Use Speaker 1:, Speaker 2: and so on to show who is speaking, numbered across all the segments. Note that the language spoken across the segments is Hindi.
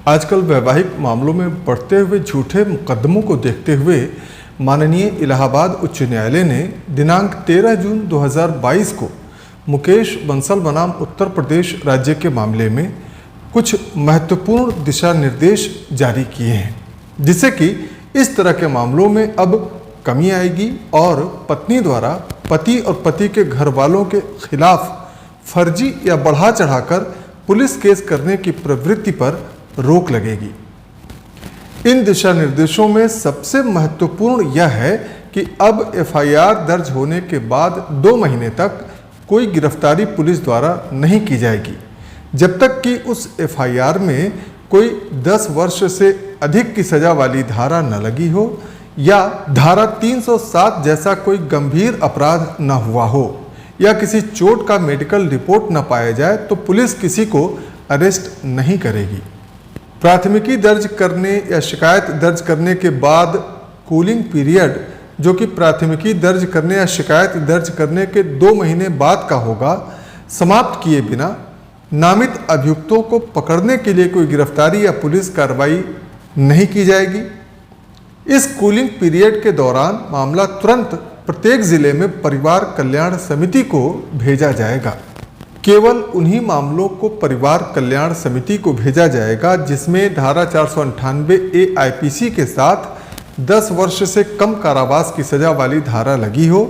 Speaker 1: आजकल वैवाहिक मामलों में बढ़ते हुए झूठे मुकदमों को देखते हुए माननीय इलाहाबाद उच्च न्यायालय ने दिनांक 13 जून 2022 को मुकेश बंसल बनाम उत्तर प्रदेश राज्य के मामले में कुछ महत्वपूर्ण दिशा निर्देश जारी किए हैं, जिससे कि इस तरह के मामलों में अब कमी आएगी और पत्नी द्वारा पति और पति के घर वालों के खिलाफ फर्जी या बढ़ा चढ़ाकर पुलिस केस करने की प्रवृत्ति पर रोक लगेगी। इन दिशा निर्देशों में सबसे महत्वपूर्ण यह है कि अब एफआईआर दर्ज होने के बाद 2 महीने तक कोई गिरफ्तारी पुलिस द्वारा नहीं की जाएगी, जब तक कि उस एफआईआर में कोई 10 वर्ष से अधिक की सजा वाली धारा न लगी हो या धारा 307 जैसा कोई गंभीर अपराध न हुआ हो या किसी चोट का मेडिकल रिपोर्ट न पाया जाए तो पुलिस किसी को अरेस्ट नहीं करेगी। प्राथमिकी दर्ज करने या शिकायत दर्ज करने के बाद कूलिंग पीरियड, जो कि प्राथमिकी दर्ज करने या शिकायत दर्ज करने के 2 महीने बाद का होगा, समाप्त किए बिना नामित अभियुक्तों को पकड़ने के लिए कोई गिरफ्तारी या पुलिस कार्रवाई नहीं की जाएगी। इस कूलिंग पीरियड के दौरान मामला तुरंत प्रत्येक जिले में परिवार कल्याण समिति को भेजा जाएगा। केवल उन्हीं मामलों को परिवार कल्याण समिति को भेजा जाएगा जिसमें धारा 498A आईपीसी के साथ 10 वर्ष से कम कारावास की सजा वाली धारा लगी हो,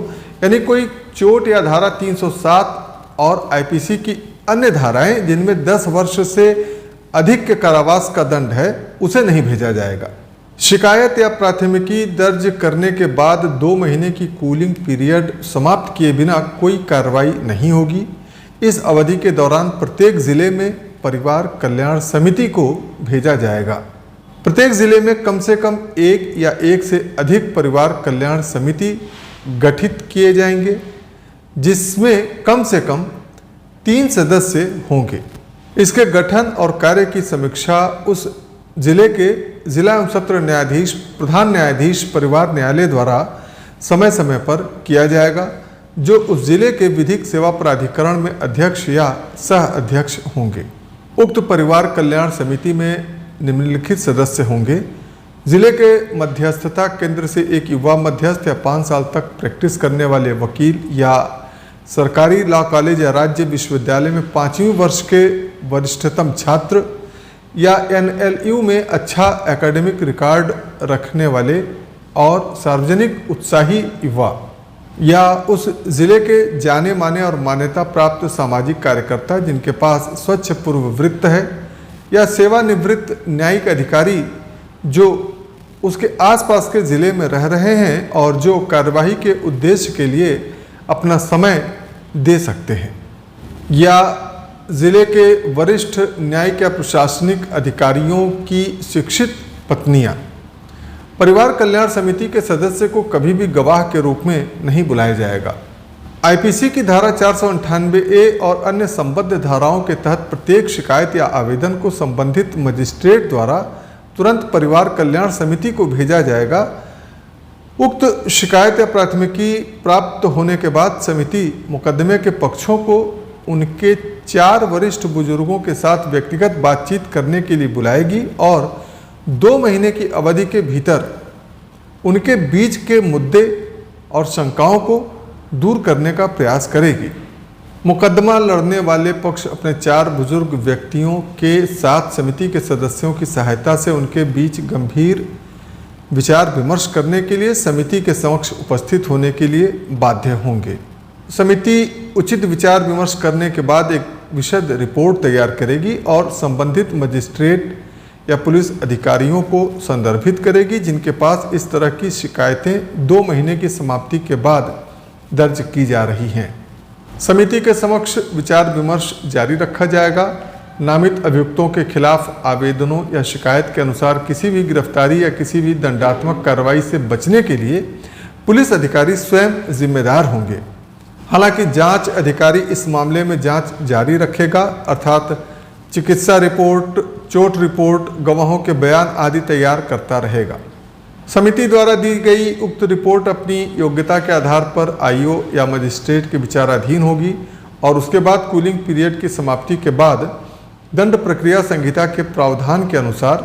Speaker 1: यानी कोई चोट या धारा 307 और आईपीसी की अन्य धाराएं जिनमें 10 वर्ष से अधिक के कारावास का दंड है, उसे नहीं भेजा जाएगा। शिकायत या प्राथमिकी दर्ज करने के बाद 2 महीने की कूलिंग पीरियड समाप्त किए बिना कोई कार्रवाई नहीं होगी। इस अवधि के दौरान प्रत्येक जिले में परिवार कल्याण समिति को भेजा जाएगा। प्रत्येक जिले में कम से कम 1 या 1 से अधिक परिवार कल्याण समिति गठित किए जाएंगे, जिसमें कम से कम 3 सदस्य होंगे। इसके गठन और कार्य की समीक्षा उस जिले के जिला एवं सत्र न्यायाधीश, प्रधान न्यायाधीश परिवार न्यायालय द्वारा समय समय पर किया जाएगा, जो उस जिले के विधिक सेवा प्राधिकरण में अध्यक्ष या सह अध्यक्ष होंगे। उक्त परिवार कल्याण समिति में निम्नलिखित सदस्य होंगे: जिले के मध्यस्थता केंद्र से एक युवा मध्यस्थ या 5 साल तक प्रैक्टिस करने वाले वकील या सरकारी लॉ कॉलेज या राज्य विश्वविद्यालय में 5वीं वर्ष के वरिष्ठतम छात्र या NLU में अच्छा एकेडमिक रिकॉर्ड रखने वाले और सार्वजनिक उत्साही युवा या उस जिले के जाने माने और मान्यता प्राप्त सामाजिक कार्यकर्ता जिनके पास स्वच्छ पूर्ववृत्त है या सेवानिवृत्त न्यायिक अधिकारी जो उसके आसपास के ज़िले में रह रहे हैं और जो कार्यवाही के उद्देश्य के लिए अपना समय दे सकते हैं, या ज़िले के वरिष्ठ न्यायिक या प्रशासनिक अधिकारियों की शिक्षित पत्नियां। परिवार कल्याण समिति के सदस्य को कभी भी गवाह के रूप में नहीं बुलाया जाएगा। आईपीसी की धारा 498A और अन्य संबद्ध धाराओं के तहत प्रत्येक शिकायत या आवेदन को संबंधित मजिस्ट्रेट द्वारा तुरंत परिवार कल्याण समिति को भेजा जाएगा। उक्त शिकायत या प्राथमिकी प्राप्त होने के बाद समिति मुकदमे के पक्षों को उनके 4 वरिष्ठ बुजुर्गों के साथ व्यक्तिगत बातचीत करने के लिए बुलाएगी और 2 महीने की अवधि के भीतर उनके बीच के मुद्दे और शंकाओं को दूर करने का प्रयास करेगी। मुकदमा लड़ने वाले पक्ष अपने 4 बुजुर्ग व्यक्तियों के साथ समिति के सदस्यों की सहायता से उनके बीच गंभीर विचार विमर्श करने के लिए समिति के समक्ष उपस्थित होने के लिए बाध्य होंगे। समिति उचित विचार विमर्श करने के बाद एक विशद रिपोर्ट तैयार करेगी और संबंधित मजिस्ट्रेट या पुलिस अधिकारियों को संदर्भित करेगी जिनके पास इस तरह की शिकायतें 2 महीने की समाप्ति के बाद दर्ज की जा रही हैं। समिति के समक्ष विचार विमर्श जारी रखा जाएगा। नामित अभियुक्तों के खिलाफ आवेदनों या शिकायत के अनुसार किसी भी गिरफ्तारी या किसी भी दंडात्मक कार्रवाई से बचने के लिए पुलिस अधिकारी स्वयं जिम्मेदार होंगे। हालांकि जांच अधिकारी इस मामले में जांच जारी रखेगा, अर्थात चिकित्सा रिपोर्ट, चोट रिपोर्ट, गवाहों के बयान आदि तैयार करता रहेगा। समिति द्वारा दी गई उक्त रिपोर्ट अपनी योग्यता के आधार पर आईओ या मजिस्ट्रेट के विचाराधीन होगी और उसके बाद कूलिंग पीरियड की समाप्ति के बाद दंड प्रक्रिया संहिता के प्रावधान के अनुसार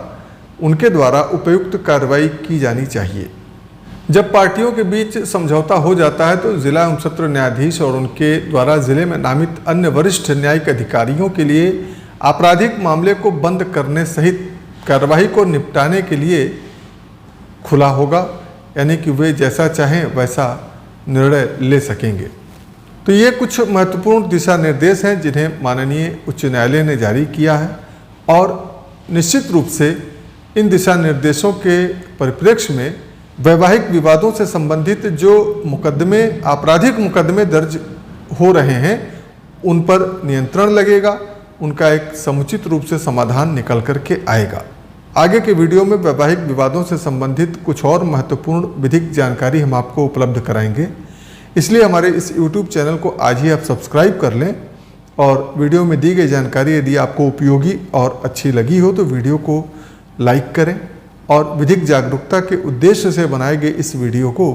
Speaker 1: उनके द्वारा उपयुक्त कार्रवाई की जानी चाहिए। जब पार्टियों के बीच समझौता हो जाता है तो जिला एवं सत्र न्यायाधीश और उनके द्वारा जिले में नामित अन्य वरिष्ठ न्यायिक अधिकारियों के लिए आपराधिक मामले को बंद करने सहित कार्रवाई को निपटाने के लिए खुला होगा, यानी कि वे जैसा चाहें वैसा निर्णय ले सकेंगे। तो ये कुछ महत्वपूर्ण दिशा निर्देश हैं जिन्हें माननीय उच्च न्यायालय ने जारी किया है और निश्चित रूप से इन दिशा निर्देशों के परिप्रेक्ष्य में वैवाहिक विवादों से संबंधित जो मुकदमे, आपराधिक मुकदमे दर्ज हो रहे हैं उन पर नियंत्रण लगेगा, उनका एक समुचित रूप से समाधान निकल कर के आएगा। आगे के वीडियो में वैवाहिक विवादों से संबंधित कुछ और महत्वपूर्ण विधिक जानकारी हम आपको उपलब्ध कराएंगे, इसलिए हमारे इस YouTube चैनल को आज ही आप सब्सक्राइब कर लें और वीडियो में दी गई जानकारी यदि आपको उपयोगी और अच्छी लगी हो तो वीडियो को लाइक करें और विधिक जागरूकता के उद्देश्य से बनाए गए इस वीडियो को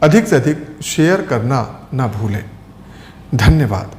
Speaker 1: अधिक से अधिक शेयर करना ना भूलें। धन्यवाद।